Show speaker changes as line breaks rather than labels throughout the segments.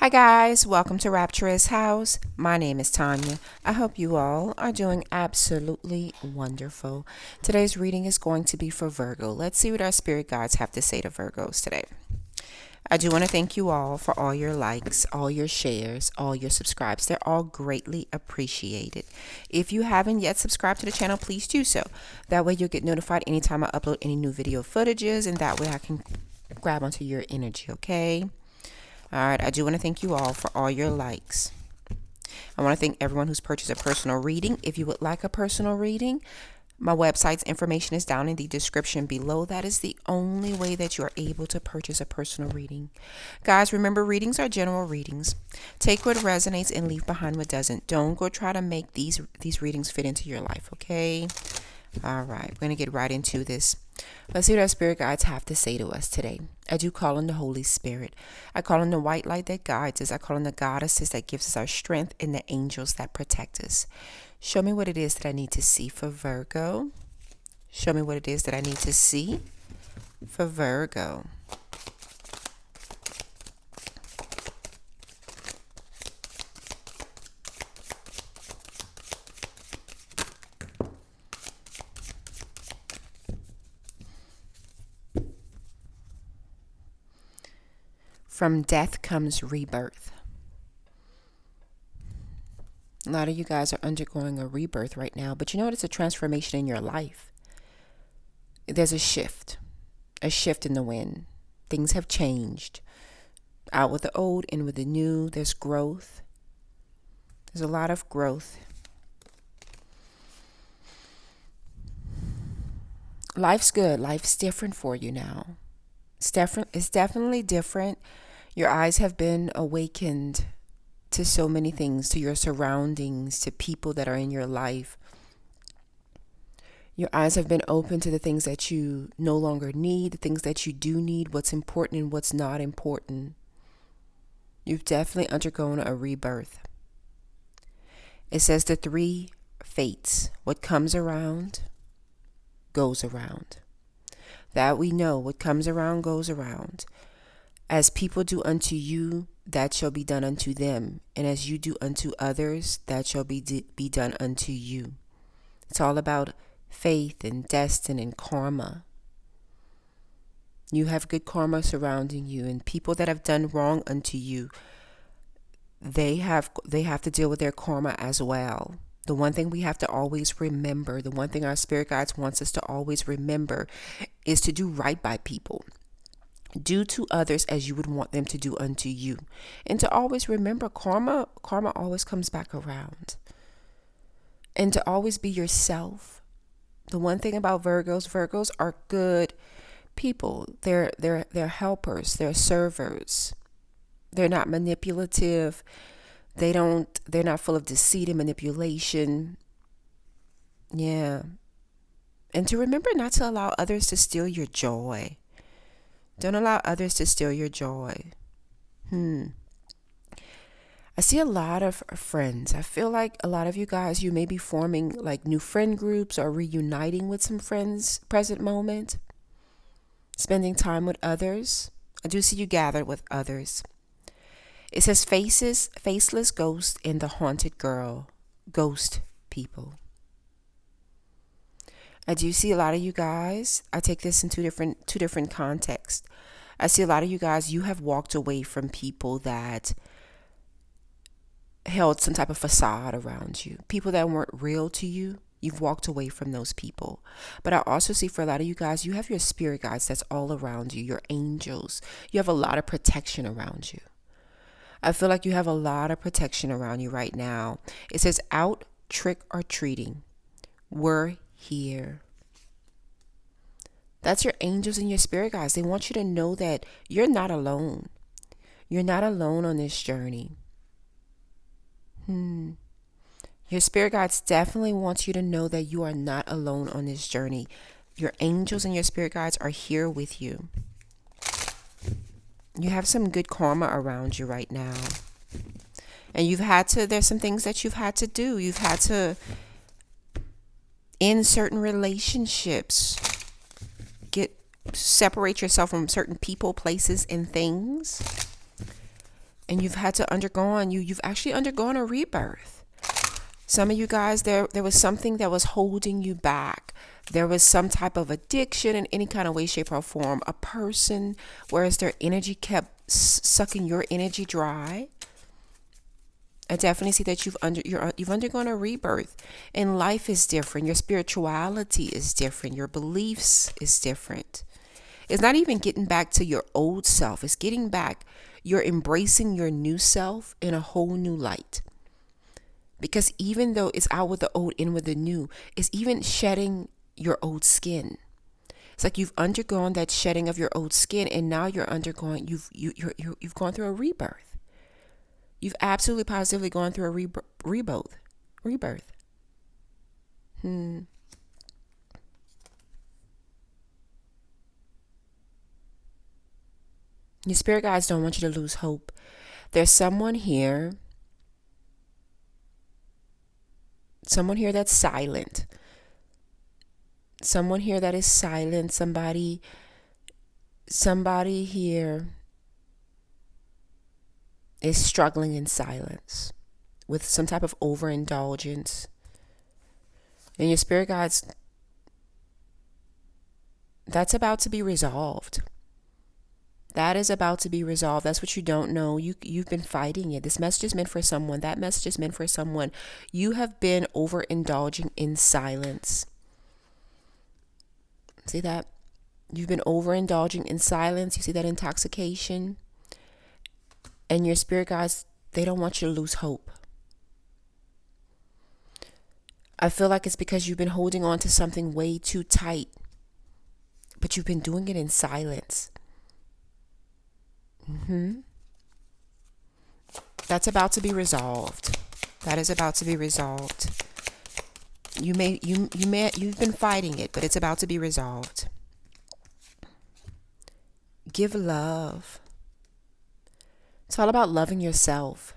Hi guys, welcome to Rapturous House. My name is Tanya. I hope you all are doing absolutely wonderful. Today's reading is going to be for Virgo. Let's see what our spirit guides have to say to Virgos today. I do want to thank you all for all your likes, all your shares, all your subscribes. They're all greatly appreciated. If you haven't yet subscribed to the channel, please do so. That way you'll get notified anytime I upload any new video footages, and that way I can grab onto your energy, okay? All right, I do want to thank you all for all your likes. I want to thank everyone who's purchased a personal reading. If you would like a personal reading, my website's information is down in the description below. That is the only way that you are able to purchase a personal reading. Guys, remember, readings are general readings. Take what resonates and leave behind what doesn't. Don't go try to make these readings fit into your life, okay? All right, we're going to get right into this. Let's see what our spirit guides have to say to us today. I do call on the Holy Spirit. I call on the white light that guides us. I call on the goddesses that gives us our strength and the angels that protect us. Show me what it is that I need to see for Virgo. Show me what it is that I need to see for Virgo. From death comes rebirth. A lot of you guys are undergoing a rebirth right now, but you know what? It's a transformation in your life. There's a shift in the wind. Things have changed. Out with the old, in with the new. There's growth. There's a lot of growth. Life's good. Life's different for you now. It's definitely different. Your eyes have been awakened to so many things, to your surroundings, to people that are in your life. Your eyes have been open to the things that you no longer need, the things that you do need, what's important and what's not important. You've definitely undergone a rebirth. It says the three fates. What comes around goes around. That we know, what comes around goes around. As people do unto you, that shall be done unto them. And as you do unto others, that shall be done unto you. It's all about faith and destiny and karma. You have good karma surrounding you, and people that have done wrong unto you, they have to deal with their karma as well. The one thing we have to always remember, the one thing our spirit guides wants us to always remember, is to do right by people. Do to others as you would want them to do unto you. And to always remember, karma always comes back around. And to always be yourself. The one thing about Virgos are good people. They're helpers, they're servers. They're not manipulative. They're not full of deceit and manipulation. Yeah. And to remember not to allow others to steal your joy. Don't allow others to steal your joy. I see a lot of friends. I feel like a lot of you guys, you may be forming like new friend groups or reuniting with some friends present moment. Spending time with others. I do see you gathered with others. It says faceless ghost and the haunted girl. Ghost people. I do see a lot of you guys. I take this in two different contexts. I see a lot of you guys, you have walked away from people that held some type of facade around you. People that weren't real to you. You've walked away from those people. But I also see for a lot of you guys, you have your spirit guides that's all around you, your angels. You have a lot of protection around you. I feel like you have a lot of protection around you right now. It says out trick or treating. We're here. That's your angels and your spirit guides. They want you to know that you're not alone. You're not alone on this journey. Your spirit guides definitely want you to know that you are not alone on this journey. Your angels and your spirit guides are here with you. You have some good karma around you right now. And there's some things that you've had to do. You've had to end certain relationships. Separate yourself from certain people, places, and things. And you've had to you've actually undergone a rebirth. Some of you guys, there was something that was holding you back. There was some type of addiction in any kind of way, shape, or form. A person, whereas their energy kept sucking your energy dry. I definitely see that you've undergone a rebirth, and life is different. Your spirituality is different. Your beliefs is different. It's not even getting back to your old self. It's getting back. You're embracing your new self in a whole new light. Because even though it's out with the old, in with the new, it's even shedding your old skin. It's like you've undergone that shedding of your old skin, and now you've gone through a rebirth. You've absolutely positively gone through a rebirth. Your spirit guides don't want you to lose hope. There's someone here that's silent. Someone here that is silent. Somebody here is struggling in silence with some type of overindulgence. And your spirit guides, that's about to be resolved. That is about to be resolved. That's what you don't know. You've been fighting it. This message is meant for someone. That message is meant for someone. You have been overindulging in silence. See that? You've been overindulging in silence. You see that intoxication? And your spirit guides, they don't want you to lose hope. I feel like it's because you've been holding on to something way too tight. But you've been doing it in silence. That's about to be resolved. That is about to be resolved. You've been fighting it, but it's about to be resolved. Give love. It's all about loving yourself.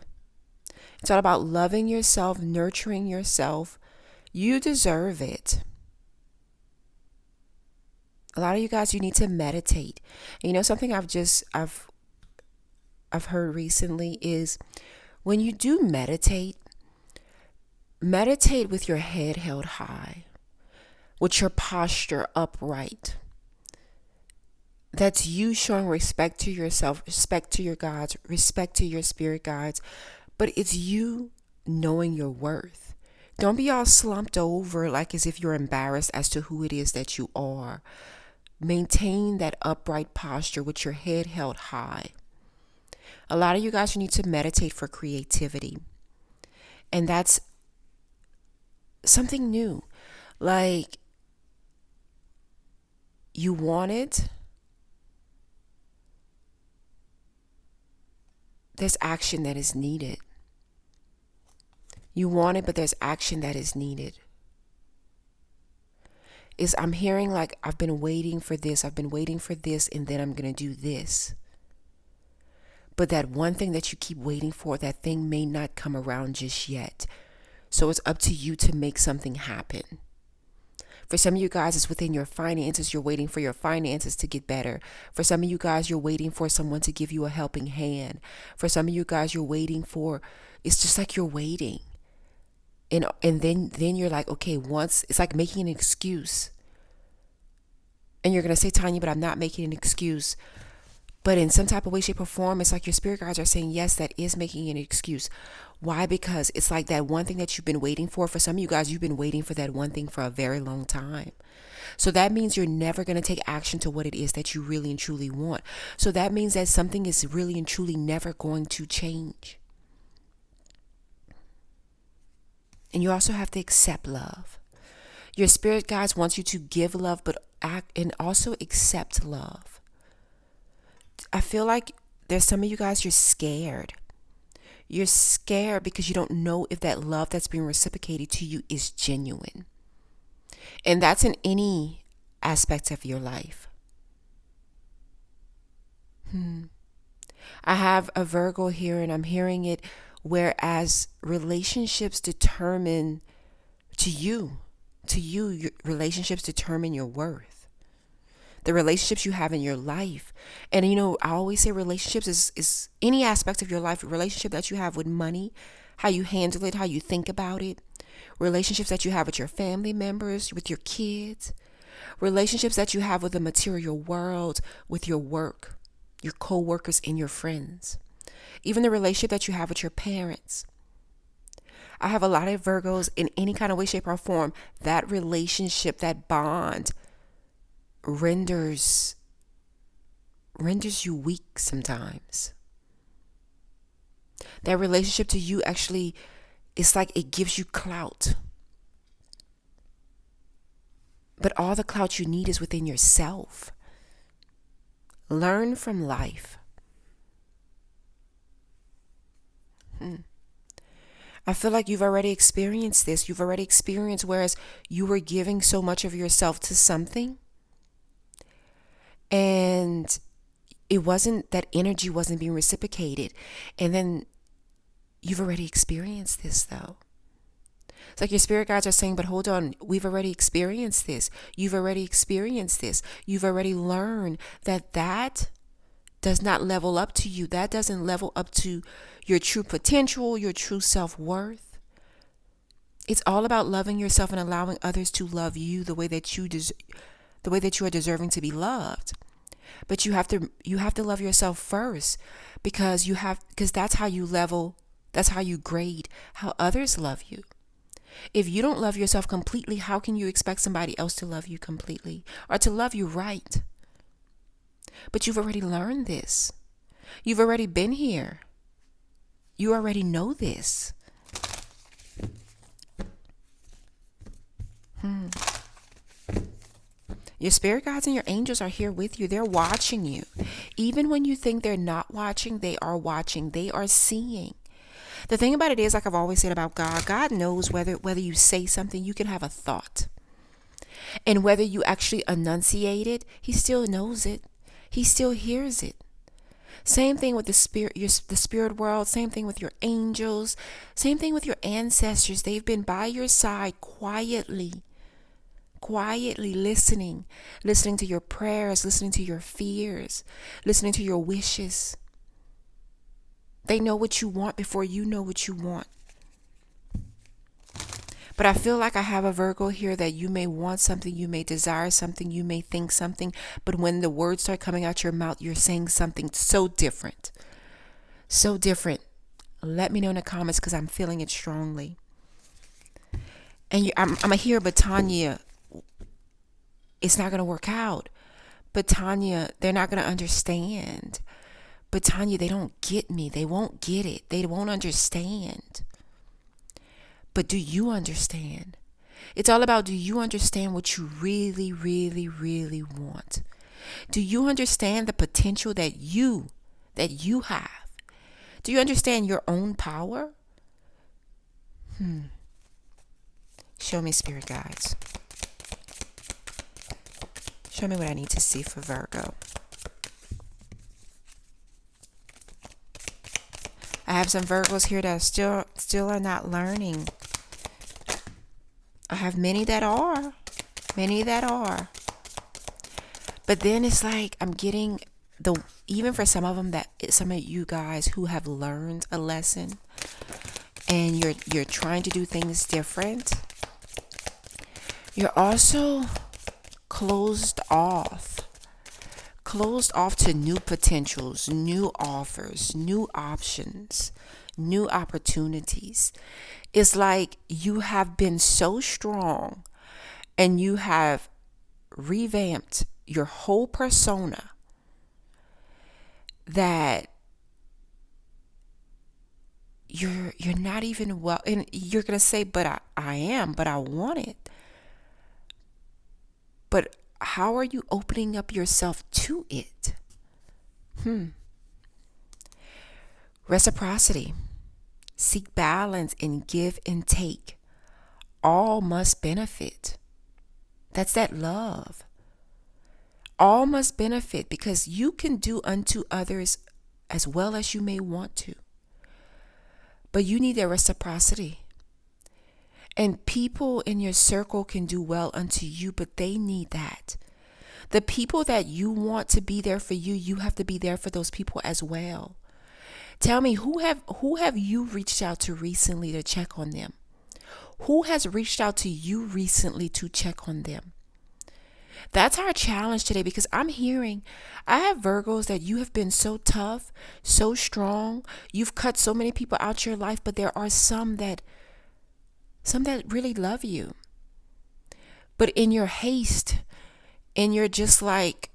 It's all about loving yourself, nurturing yourself. You deserve it. A lot of you guys, you need to meditate. And you know something I've heard recently is when you do meditate with your head held high, with your posture upright. That's you showing respect to yourself, respect to your guides, respect to your spirit guides, but it's you knowing your worth. Don't be all slumped over like as if you're embarrassed as to who it is that you are. Maintain that upright posture with your head held high. A lot of you guys need to meditate for creativity. And that's something new. Like, you want it. There's action that is needed. You want it, but there's action that is needed. I'm hearing like, I've been waiting for this, and then I'm going to do this. But that one thing that you keep waiting for, that thing may not come around just yet. So it's up to you to make something happen. For some of you guys, it's within your finances. You're waiting for your finances to get better. For some of you guys, you're waiting for someone to give you a helping hand. For some of you guys, it's just like you're waiting. And then you're like, okay, it's like making an excuse. And you're going to say, Tanya, but I'm not making an excuse. But in some type of way, shape, or form, it's like your spirit guides are saying, yes, that is making an excuse. Why? Because it's like that one thing that you've been waiting for. For some of you guys, you've been waiting for that one thing for a very long time. So that means you're never going to take action to what it is that you really and truly want. So that means that something is really and truly never going to change. And you also have to accept love. Your spirit guides wants you to give love, but act and also accept love. I feel like there's some of you guys, you're scared. You're scared because you don't know if that love that's being reciprocated to you is genuine. And that's in any aspect of your life. I have a Virgo here, and I'm hearing it, whereas relationships determine your relationships determine your worth. the relationships you have in your life. And I always say relationships is any aspect of your life, relationship that you have with money, how you handle it, how you think about it, relationships that you have with your family members, with your kids, relationships that you have with the material world, with your work, your co-workers and your friends, even the relationship that you have with your parents. I have a lot of Virgos in any kind of way, shape, or form. That relationship, that bond renders you weak sometimes. That relationship to you actually, it's like it gives you clout. But all the clout you need is within yourself. Learn from life. I feel like you've already experienced this. You've already experienced whereas you were giving so much of yourself to something, and that energy wasn't being reciprocated. And then you've already experienced this though. It's like your spirit guides are saying, but hold on, we've already experienced this. You've already experienced this. You've already learned that does not level up to you. That doesn't level up to your true potential, your true self-worth. It's all about loving yourself and allowing others to love you the way that you are deserving to be loved. But you have to love yourself first, because that's how you level, that's how you grade how others love you. If you don't love yourself completely, how can you expect somebody else to love you completely or to love you right? But you've already learned this. You've already been here. You already know this. Your spirit guides and your angels are here with you. They're watching you. Even when you think they're not watching, they are watching. They are seeing. The thing about it is, like I've always said about God knows whether you say something, you can have a thought. And whether you actually enunciate it, he still knows it. He still hears it. Same thing with the spirit world. Same thing with your angels. Same thing with your ancestors. They've been by your side quietly listening to your prayers, listening to your fears, listening to your wishes. They know what you want before you know what you want. But I feel like I have a Virgo here that you may want something, you may desire something, you may think something, but when the words start coming out your mouth, you're saying something so different. So different. Let me know in the comments, because I'm feeling it strongly. And I'm here, but Tanya, it's not going to work out. But Tanya, they're not going to understand. But Tanya, they don't get me. They won't get it. They won't understand. But do you understand? It's all about, do you understand what you really, really, really want? Do you understand the potential that you have? Do you understand your own power? Show me, spirit guides. Show me what I need to see for Virgo. I have some Virgos here that still are not learning. I have many that are. But then it's like I'm getting even for some of them, that some of you guys who have learned a lesson and you're trying to do things different, you're also closed off to new potentials, new offers, new options, new opportunities. It's like you have been so strong and you have revamped your whole persona that you're not even well, and you're going to say, but I am, but I want it. But how are you opening up yourself to it? Reciprocity. Seek balance in give and take. All must benefit. That's that love. All must benefit, because you can do unto others as well as you may want to. But you need that reciprocity. And people in your circle can do well unto you, but they need that. The people that you want to be there for you, you have to be there for those people as well. Tell me, who have you reached out to recently to check on them? Who has reached out to you recently to check on them? That's our challenge today, because I have Virgos that you have been so tough, so strong. You've cut so many people out your life, but there are some that really love you. But in your haste, and you're just like,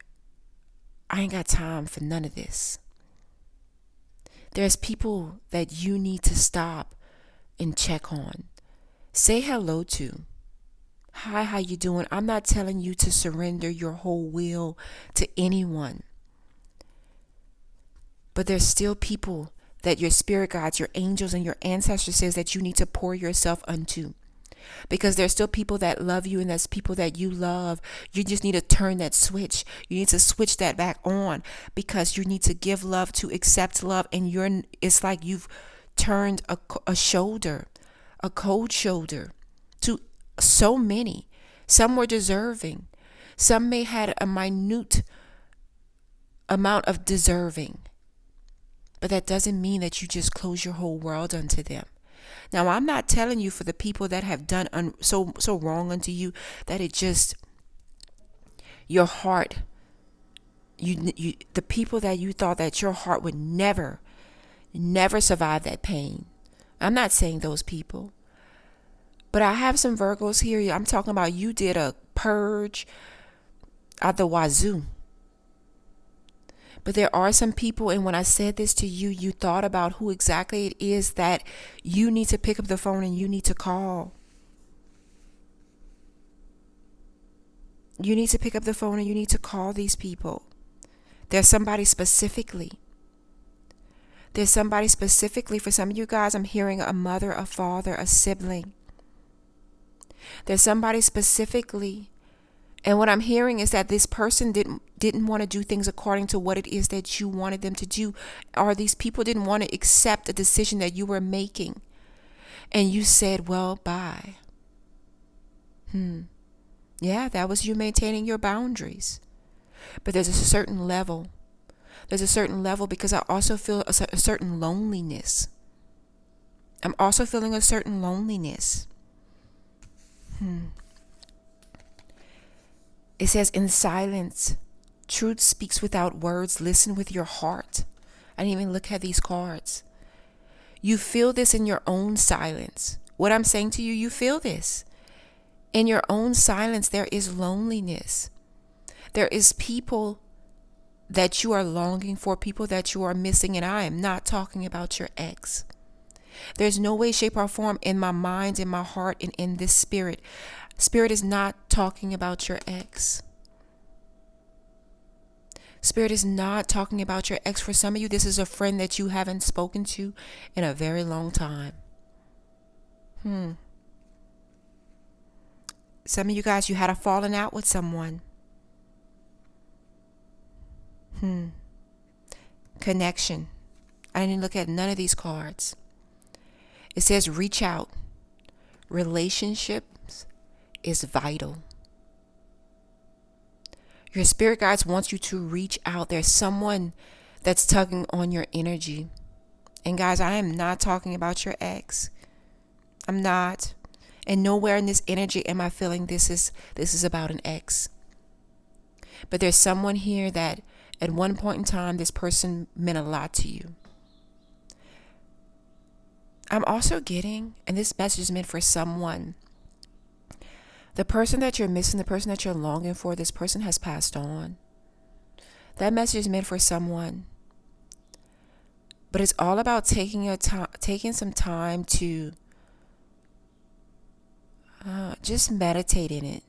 I ain't got time for none of this. There's people that you need to stop and check on. Say hello to. Hi, how you doing? I'm not telling you to surrender your whole will to anyone. But there's still people that your spirit guides, your angels, and your ancestors says that you need to pour yourself unto. Because there's still people that love you, and there's people that you love. You just need to turn that switch. You need to switch that back on, because you need to give love to accept love. And it's like you've turned a shoulder, a cold shoulder to so many. Some were deserving. Some may had a minute amount of deserving. But that doesn't mean that you just close your whole world unto them. Now, I'm not telling you for the people that have done so wrong unto you that it just, your heart, the people that you thought that your heart would never survive that pain. I'm not saying those people. But I have some Virgos here. I'm talking about you did a purge out the wazoo. But there are some people, and when I said this to you, you thought about who exactly it is that you need to pick up the phone and you need to call. You need to pick up the phone and you need to call these people. There's somebody specifically. For some of you guys, I'm hearing a mother, a father, a sibling. There's somebody specifically. And what I'm hearing is that this person didn't want to do things according to what it is that you wanted them to do. Or these people didn't want to accept the decision that you were making. And you said, well, bye. Yeah, that was you maintaining your boundaries. But there's a certain level. Because I also feel a certain loneliness. I'm also feeling a certain loneliness. It says, in silence, truth speaks without words. Listen with your heart. I didn't even look at these cards. You feel this in your own silence. What I'm saying to you, you feel this. In your own silence, there is loneliness. There is people that you are longing for, people that you are missing, and I am not talking about your ex. There's no way, shape, or form in my mind, in my heart, and in this spirit. Spirit is not talking about your ex. Spirit is not talking about your ex. For some of you, this is a friend that you haven't spoken to in a very long time. Some of you guys, you had a falling out with someone. Connection. I didn't look at none of these cards. It says reach out. Relationships is vital. Your spirit guides wants you to reach out. There's someone that's tugging on your energy. And guys, I am not talking about your ex. I'm not. And nowhere in this energy am I feeling this is about an ex. But there's someone here that at one point in time, this person meant a lot to you. I'm also getting, and this message is meant for someone, the person that you're missing, the person that you're longing for, this person has passed on. That message is meant for someone. But it's all about taking some time to just meditate in it.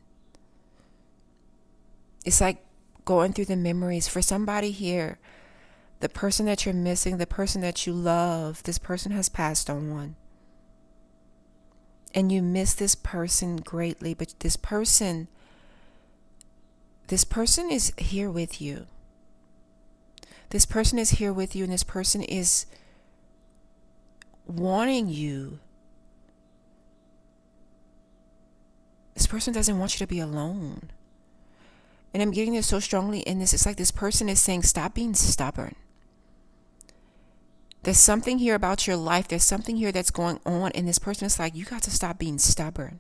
It's like going through the memories. For somebody here, the person that you're missing, the person that you love, this person has passed on. And you miss this person greatly, but this person is here with you. This person is here with you, and this person is wanting you. This person doesn't want you to be alone. And I'm getting this so strongly in this. It's like this person is saying, stop being stubborn. There's something here about your life. There's something here that's going on. And this person is like, you got to stop being stubborn.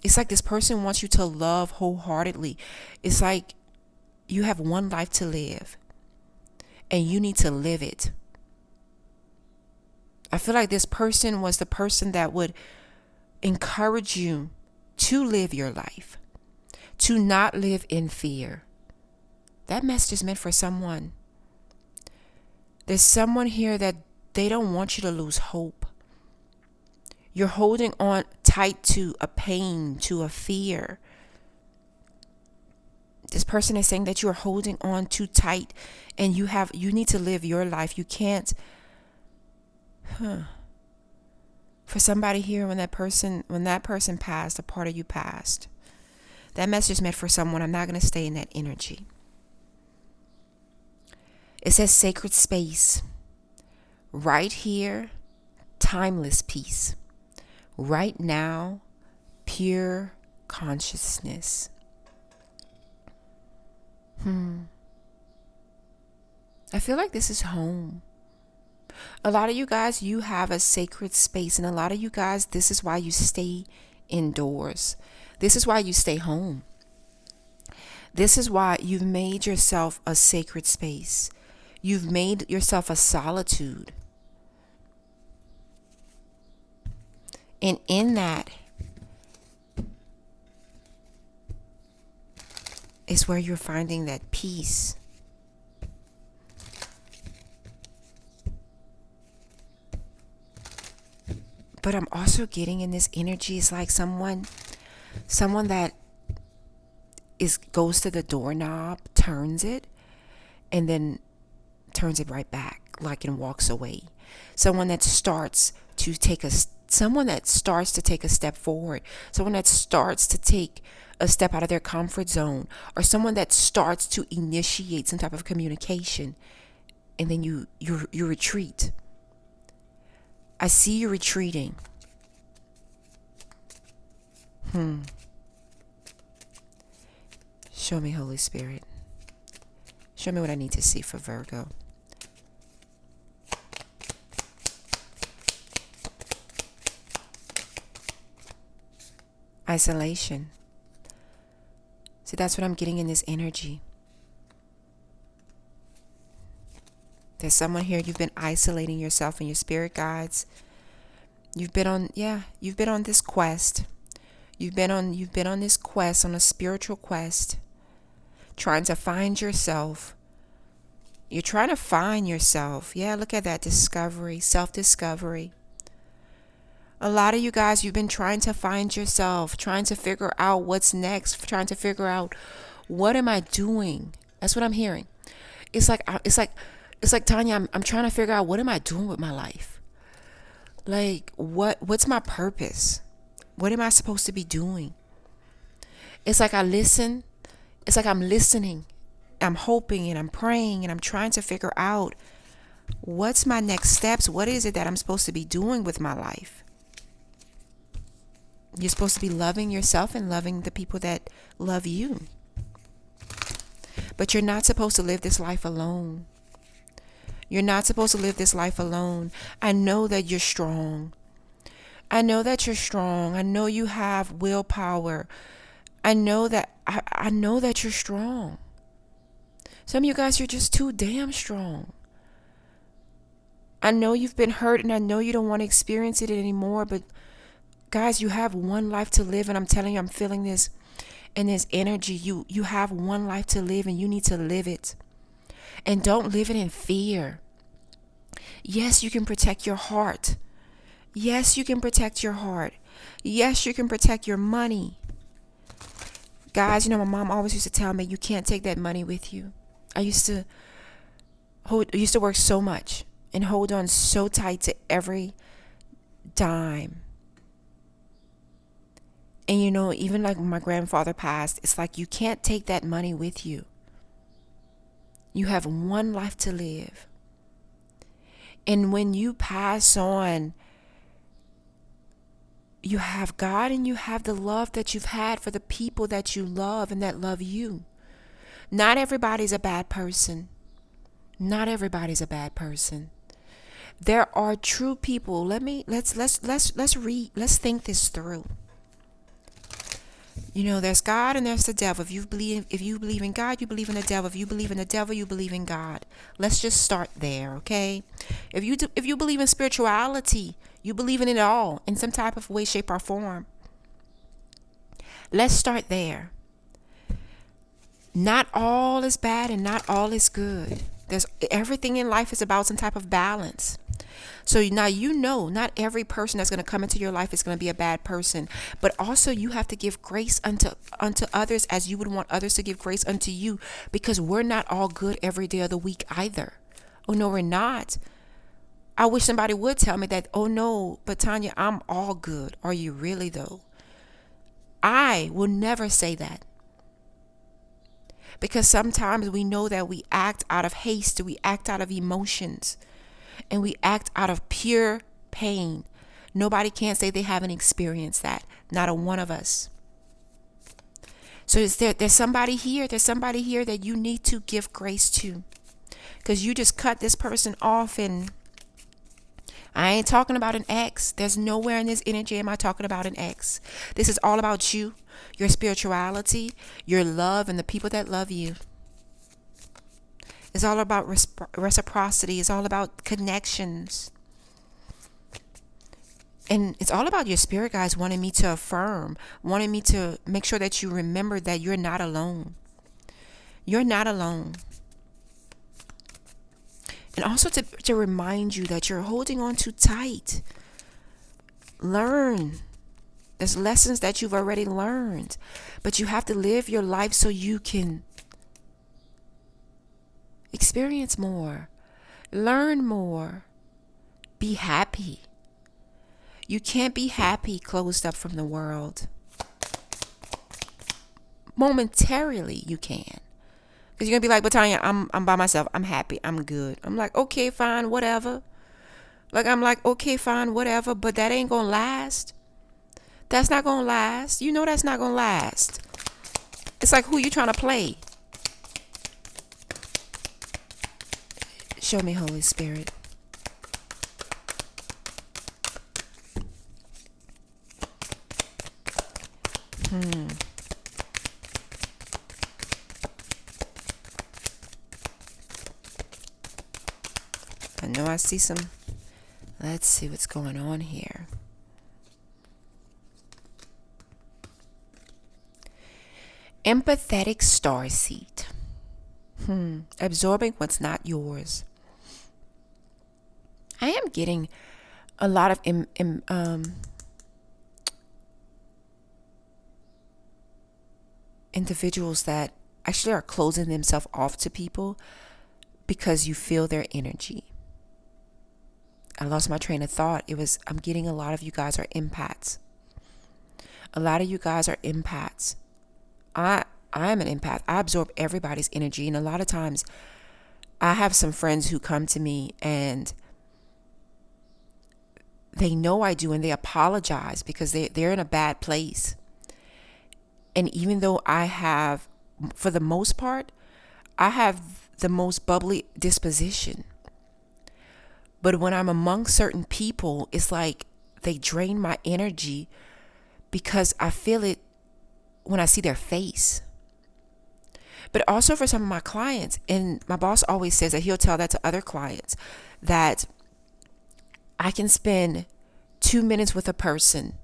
It's like this person wants you to love wholeheartedly. It's like you have one life to live and you need to live it. I feel like this person was the person that would encourage you to live your life, to not live in fear. That message is meant for someone. There's someone here that they don't want you to lose hope. You're holding on tight to a pain, to a fear. This person is saying that you are holding on too tight and you need to live your life. You can't. For somebody here, when that person passed, a part of you passed. That message is meant for someone. I'm not going to stay in that energy. It says sacred space. Right here, timeless peace. Right now, pure consciousness. I feel like this is home. A lot of you guys, you have a sacred space. And a lot of you guys, this is why you stay indoors. This is why you stay home. This is why you've made yourself a sacred space. You've made yourself a solitude. And in that is where you're finding that peace. But I'm also getting in this energy, it's like someone that goes to the doorknob, turns it, and then turns it right back, like, and walks away. Someone that starts to take a step forward, someone that starts to take a step out of their comfort zone, or someone that starts to initiate some type of communication, and then you retreat. I see you retreating. Show me, Holy Spirit. Show me what I need to see for Virgo. Isolation. See, that's what I'm getting in this energy. There's someone here, you've been isolating yourself and your spirit guides. You've been on this quest. You've been on this quest, on a spiritual quest, trying to find yourself. You're trying to find yourself. Yeah, look at that discovery, self-discovery. A lot of you guys, you've been trying to find yourself, trying to figure out what's next, trying to figure out, what am I doing? That's what I'm hearing. It's like Tanya, I'm trying to figure out, what am I doing with my life? Like, what's my purpose? What am I supposed to be doing? It's like I'm listening. I'm hoping and I'm praying and I'm trying to figure out, what's my next steps? What is it that I'm supposed to be doing with my life? You're supposed to be loving yourself and loving the people that love you. But you're not supposed to live this life alone. You're not supposed to live this life alone. I know that you're strong. I know that you're strong. I know you have willpower. I know that you're strong. Some of you guys, you're just too damn strong. I know you've been hurt and I know you don't want to experience it anymore, but guys, you have one life to live, and I'm telling you, I'm feeling this in this energy. You have one life to live and you need to live it. And don't live it in fear. Yes, you can protect your heart. Yes, you can protect your heart. Yes, you can protect your money. Guys, my mom always used to tell me, you can't take that money with you. I used to work so much and hold on so tight to every dime. And even like when my grandfather passed, it's like, you can't take that money with you. You have one life to live. And when you pass on, You have God and you have the love that you've had for the people that you love and that love you. Not everybody's a bad person. Not everybody's a bad person. There are true people. Let's think this through. You know, there's God and there's the devil. If you believe in God, you believe in the devil. If you believe in the devil, you believe in God. Let's just start there, okay? If you believe in spirituality, you believe in it all in some type of way, shape, or form. Let's start there. Not all is bad and not all is good. Everything in life is about some type of balance. So now not every person that's going to come into your life is going to be a bad person, but also you have to give grace unto others as you would want others to give grace unto you, because we're not all good every day of the week either. Oh no, we're not. I wish somebody would tell me that, oh no, but Tanya, I'm all good. Are you really though? I will never say that. Because sometimes we know that we act out of haste, we act out of emotions, and we act out of pure pain. Nobody can say they haven't experienced that. Not a one of us. So there's somebody here that you need to give grace to. Because you just cut this person off, and I ain't talking about an ex. There's nowhere in this energy am I talking about an ex. This is all about you, your spirituality, your love, and the people that love you. It's all about reciprocity. It's all about connections. And it's all about your spirit guides wanting me to affirm, wanting me to make sure that you remember that you're not alone. You're not alone. And also to remind you that you're holding on too tight. Learn. There's lessons that you've already learned, but you have to live your life so you can experience more, learn more, be happy. You can't be happy closed up from the world. Momentarily you can. Because you're going to be like, but Tanya, I'm by myself. I'm happy. I'm good. I'm like, okay, fine, whatever. Okay, fine, whatever. But that ain't going to last. That's not going to last. You know that's not going to last. It's like, who you trying to play? Show me, Holy Spirit. I know I see some. Let's see what's going on here. Empathetic starseed. Absorbing what's not yours. I am getting a lot of individuals that actually are closing themselves off to people because you feel their energy. I lost my train of thought. I'm getting a lot of you guys are empaths. A lot of you guys are empaths. I'm an empath. I absorb everybody's energy. And a lot of times I have some friends who come to me and they know I do, and they apologize because they're in a bad place. And even though I have, for the most part, I have the most bubbly disposition. But when I'm among certain people, it's like they drain my energy because I feel it when I see their face. But also for some of my clients, and my boss always says that he'll tell that to other clients, that I can spend 2 minutes with a person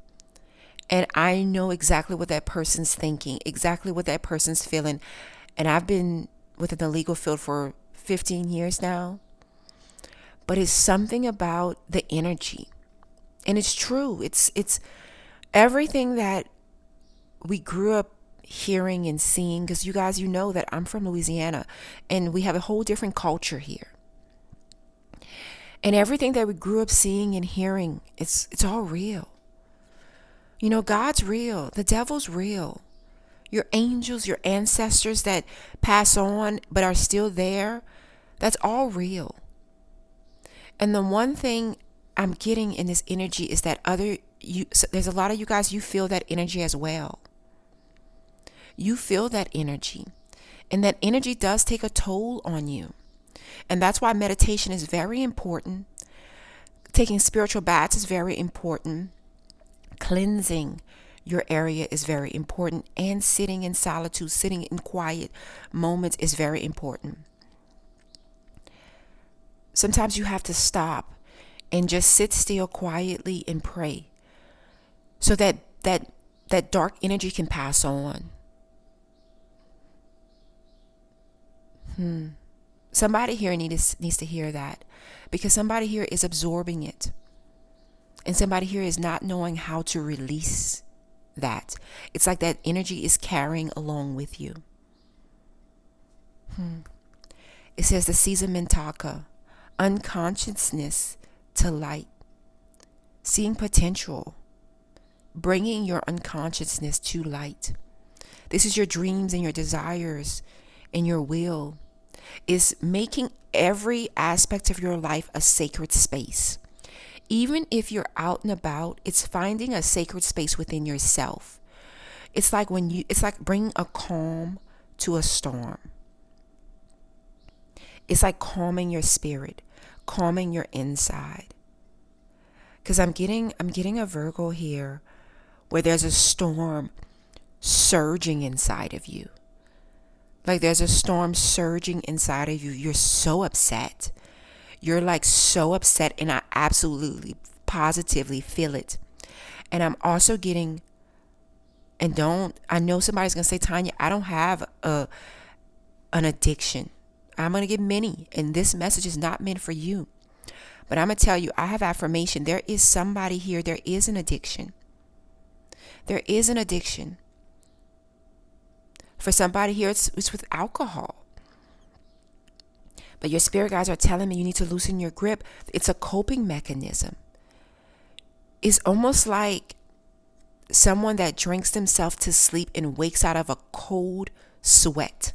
and I know exactly what that person's thinking, exactly what that person's feeling. And I've been within the legal field for 15 years now. But it's something about the energy. And it's true. It's everything that we grew up hearing and seeing, because you guys, you know that I'm from Louisiana and we have a whole different culture here. And everything that we grew up seeing and hearing, it's all real. You know, God's real. The devil's real. Your angels, your ancestors that pass on but are still there, that's all real. And the one thing I'm getting in this energy is that there's a lot of you guys, you feel that energy as well. You feel that energy. And that energy does take a toll on you. And that's why meditation is very important. Taking spiritual baths is very important. Cleansing your area is very important. And sitting in solitude, sitting in quiet moments is very important. Sometimes you have to stop and just sit still quietly and pray so that dark energy can pass on. Somebody here needs to hear that, because somebody here is absorbing it. And somebody here is not knowing how to release that. It's like that energy is carrying along with you. It says the Caesar Mentaka, unconsciousness to light, seeing potential, bringing your unconsciousness to light. This is your dreams and your desires and your will, is making every aspect of your life a sacred space. Even if you're out and about, it's finding a sacred space within yourself. It's like bringing a calm to a storm. It's like calming your spirit, calming your inside. Because I'm getting a Virgo here where there's a storm surging inside of you. Like there's a storm surging inside of you. You're so upset. You're like so upset, and I absolutely, positively feel it. And I'm also getting, I know somebody's going to say, Tanya, I don't have an addiction. I'm going to get many, and this message is not meant for you. But I'm going to tell you, I have affirmation. There is somebody here, there is an addiction. There is an addiction. For somebody here, it's with alcohol. But your spirit guides are telling me you need to loosen your grip. It's a coping mechanism. It's almost like someone that drinks themselves to sleep and wakes out of a cold sweat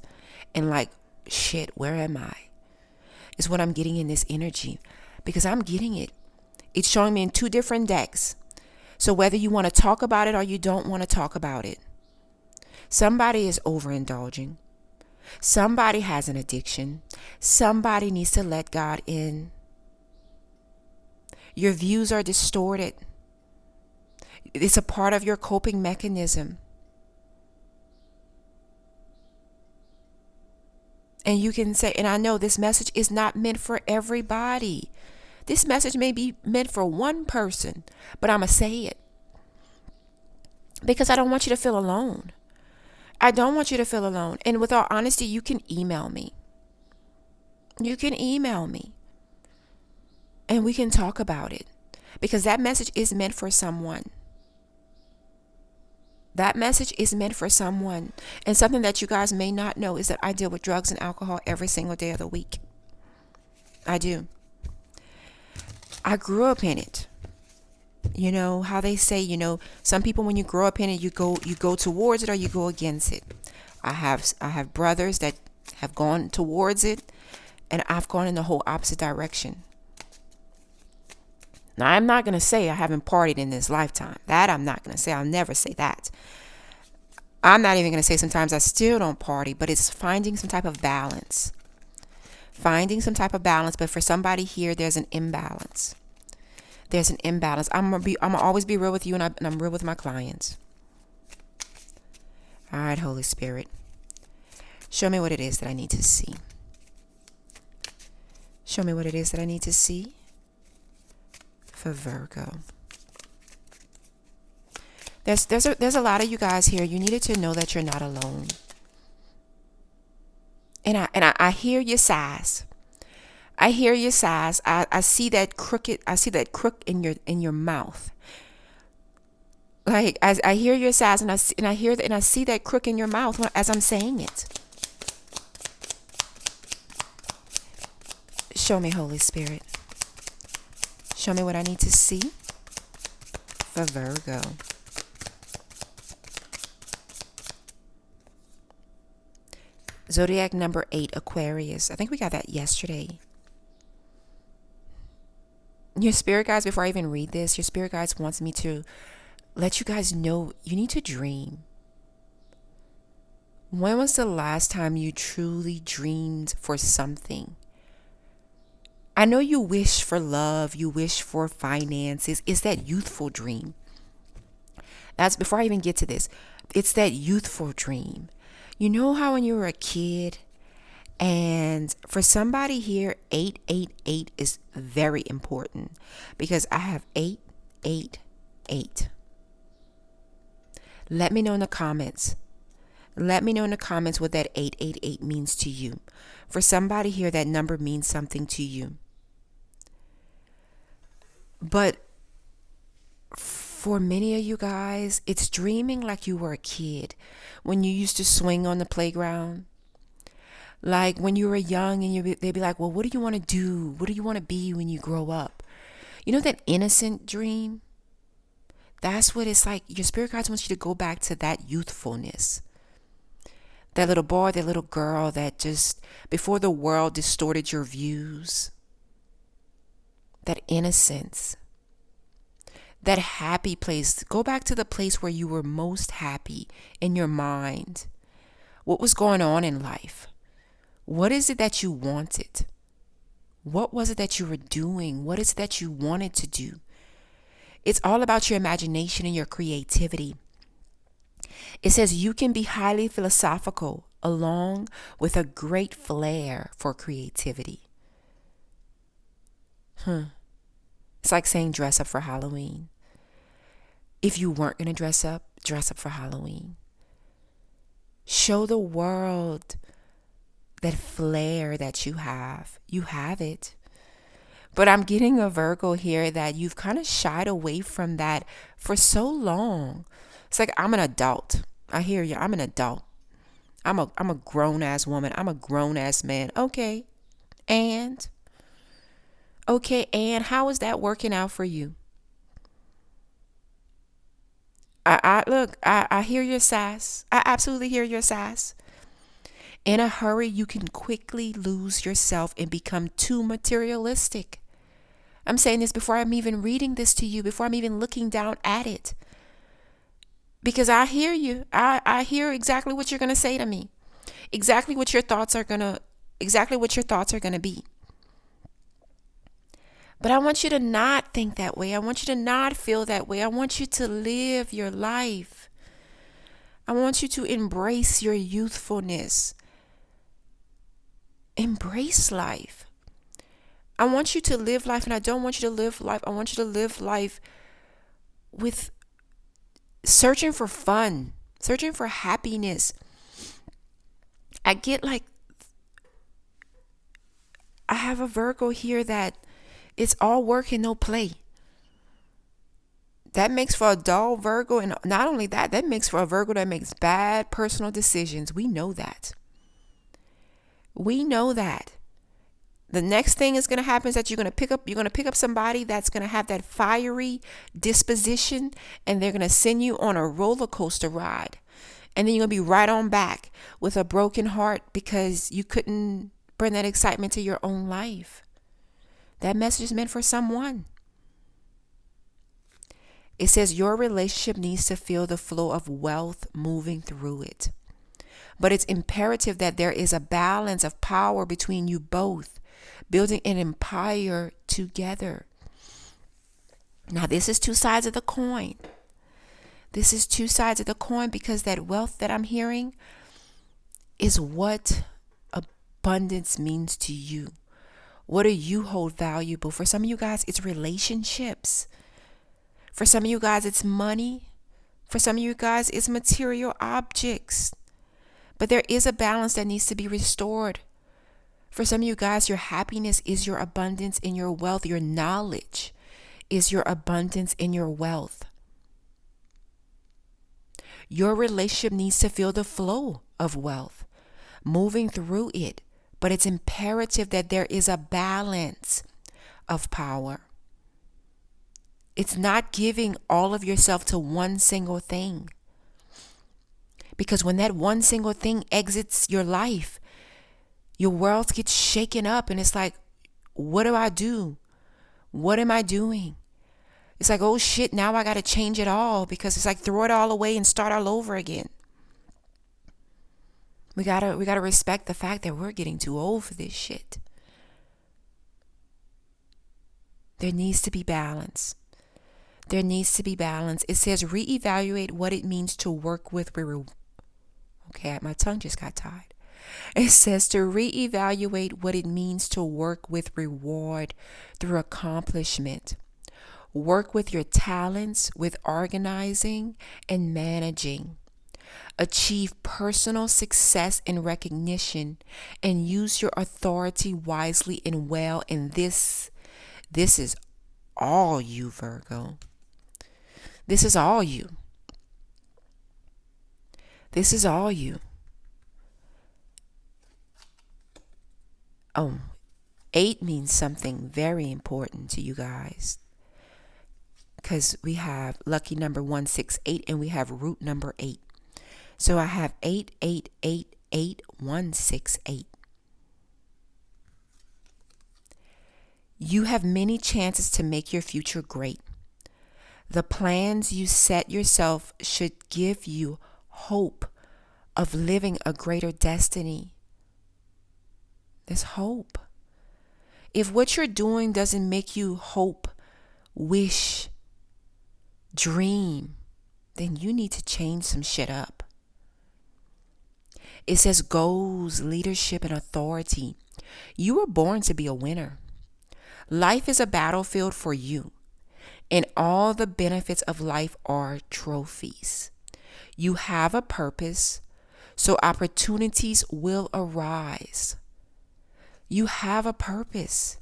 and like, shit, where am I? Is what I'm getting in this energy, because I'm getting it. It's showing me in two different decks. So whether you want to talk about it or you don't want to talk about it, somebody is overindulging. Somebody has an addiction. Somebody needs to let God in. Your views are distorted. It's a part of your coping mechanism. And you can say, and I know this message is not meant for everybody. This message may be meant for one person, but I'm going to say it because I don't want you to feel alone. I don't want you to feel alone. And with all honesty, you can email me. You can email me. And we can talk about it. Because that message is meant for someone. That message is meant for someone. And something that you guys may not know is that I deal with drugs and alcohol every single day of the week. I do. I grew up in it. You know how they say, some people, when you grow up in it, you go towards it or you go against it. I have brothers that have gone towards it, and I've gone in the whole opposite direction. Now, I'm not going to say I haven't partied in this lifetime. That I'm not going to say. I'll never say that. I'm not even going to say sometimes I still don't party, but it's finding some type of balance. Finding some type of balance, but for somebody here, there's an imbalance. There's an imbalance. I'm gonna always be real with you, and I'm real with my clients. All right, Holy Spirit, show me what it is that I need to see. Show me what it is that I need to see for Virgo. There's a lot of you guys here. You needed to know that you're not alone. And I hear your sighs. I hear your sighs. I see that crook in your mouth. Like I hear your sighs, and I see that crook in your mouth as I'm saying it. Show me, Holy Spirit. Show me what I need to see for Virgo. Zodiac number 8, Aquarius. I think we got that yesterday. Your spirit guides, before I even read this, your spirit guides wants me to let you guys know you need to dream. When was the last time you truly dreamed for something? I know you wish for love, you wish for finances. It's that youthful dream. That's before I even get to this. It's that youthful dream. You know how when you were a kid, and for somebody here, 888 is very important because I have 888. Let me know in the comments. Let me know in the comments what that 888 means to you. For somebody here, that number means something to you. But for many of you guys, it's dreaming like you were a kid when you used to swing on the playground. Like when you were young and they'd be like, well, what do you want to do? What do you want to be when you grow up? You know that innocent dream? That's what it's like. Your spirit guides wants you to go back to that youthfulness. That little boy, that little girl that just, before the world distorted your views. That innocence. That happy place. Go back to the place where you were most happy in your mind. What was going on in life? What is it that you wanted? What was it that you were doing? What is it that you wanted to do? It's all about your imagination and your creativity. It says you can be highly philosophical along with a great flair for creativity. It's like saying dress up for Halloween. If you weren't going to dress up for Halloween. Show the world that flair that you have. You have it. But I'm getting a Virgo here that you've kind of shied away from that for so long. It's like, I'm an adult. I hear you. I'm an adult. I'm a grown-ass woman. I'm a grown-ass man. Okay. And how is that working out for you? I hear your sass. I absolutely hear your sass. In a hurry, you can quickly lose yourself and become too materialistic. I'm saying this before I'm even reading this to you, before I'm even looking down at it. Because I hear you. I hear exactly what you're going to say to me. Exactly what your thoughts are going to be. But I want you to not think that way. I want you to not feel that way. I want you to live your life. I want you to embrace your youthfulness. Embrace life. I want you to live life, and I don't want you to live life. I want you to live life with searching for fun, searching for happiness. I have a Virgo here that it's all work and no play. That makes for a dull Virgo, and not only that, that makes for a Virgo that makes bad personal decisions. We know that. We know that. The next thing is going to happen is that you're going to pick up somebody that's going to have that fiery disposition, and they're going to send you on a roller coaster ride. And then you're going to be right on back with a broken heart because you couldn't bring that excitement to your own life. That message is meant for someone. It says your relationship needs to feel the flow of wealth moving through it. But it's imperative that there is a balance of power between you both, building an empire together. Now, this is two sides of the coin. This is two sides of the coin because that wealth that I'm hearing is what abundance means to you. What do you hold valuable? For some of you guys, it's relationships. For some of you guys, it's money. For some of you guys, it's material objects. But there is a balance that needs to be restored. For some of you guys, your happiness is your abundance in your wealth. Your knowledge is your abundance in your wealth. Your relationship needs to feel the flow of wealth, moving through it. But it's imperative that there is a balance of power. It's not giving all of yourself to one single thing. Because when that one single thing exits your life, your world gets shaken up and it's like, what do I do? What am I doing? It's like, oh shit, now I got to change it all, because it's like throw it all away and start all over again. We got to respect the fact that we're getting too old for this shit. There needs to be balance. There needs to be balance. It says reevaluate what it means to work with Okay, my tongue just got tied. It says to reevaluate what it means to work with reward through accomplishment. Work with your talents, with organizing and managing. Achieve personal success and recognition, and use your authority wisely and well. And this is all you, Virgo. This is all you. This is all you. Oh, 8 means something very important to you guys, because we have lucky number 168 and we have root number 8. So I have 8888168. You have many chances to make your future great. The plans you set yourself should give you hope of living a greater destiny. There's hope. If what you're doing doesn't make you hope, wish, dream, then you need to change some shit up. It says goals, leadership, and authority. You were born to be a winner. Life is a battlefield for you, and all the benefits of life are trophies. You have a purpose, so opportunities will arise. You have a purpose.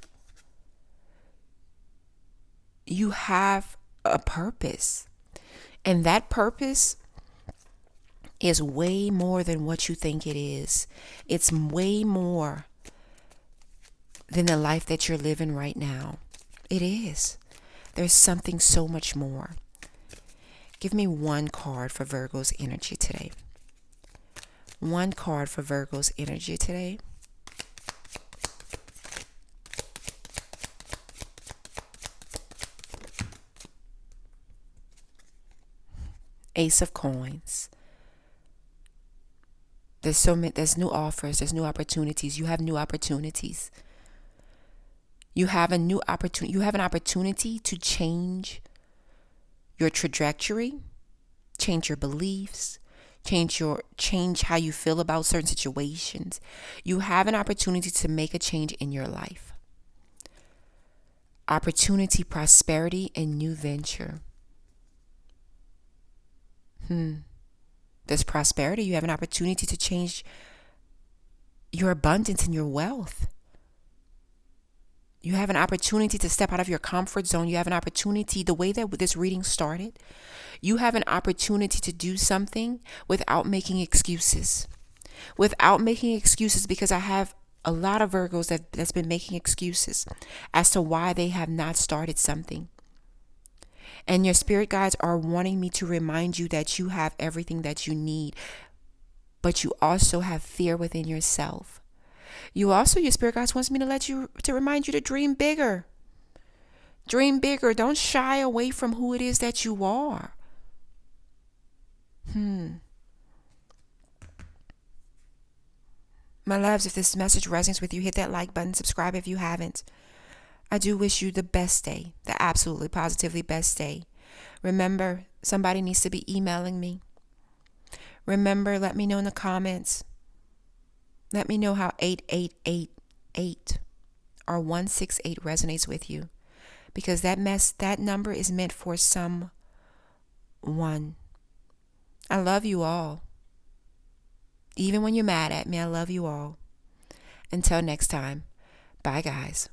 You have a purpose. And that purpose is way more than what you think it is. It's way more than the life that you're living right now. It is. There's something so much more. Give me one card for Virgo's energy today. One card for Virgo's energy today. Ace of Coins. There's new offers, there's new opportunities. You have new opportunities. You have an opportunity to change your trajectory, change your beliefs, change how you feel about certain situations. You have an opportunity to make a change in your life. Opportunity, prosperity, and new venture. There's prosperity. You have an opportunity to change your abundance and your wealth. You have an opportunity to step out of your comfort zone. You have an opportunity, the way that this reading started, you have an opportunity to do something without making excuses. Without making excuses, because I have a lot of Virgos that's been making excuses as to why they have not started something. And your spirit guides are wanting me to remind you that you have everything that you need, but you also have fear within yourself. Your spirit guides wants me to remind you to dream bigger. Dream bigger. Don't shy away from who it is that you are. My loves, if this message resonates with you, hit that like button, subscribe if you haven't. I do wish you the best day, the absolutely positively best day. Remember, somebody needs to be emailing me. Remember, let me know in the comments. Let me know how 8888 or 168 resonates with you, because that number is meant for someone. I love you all. Even when you're mad at me, I love you all. Until next time, bye guys.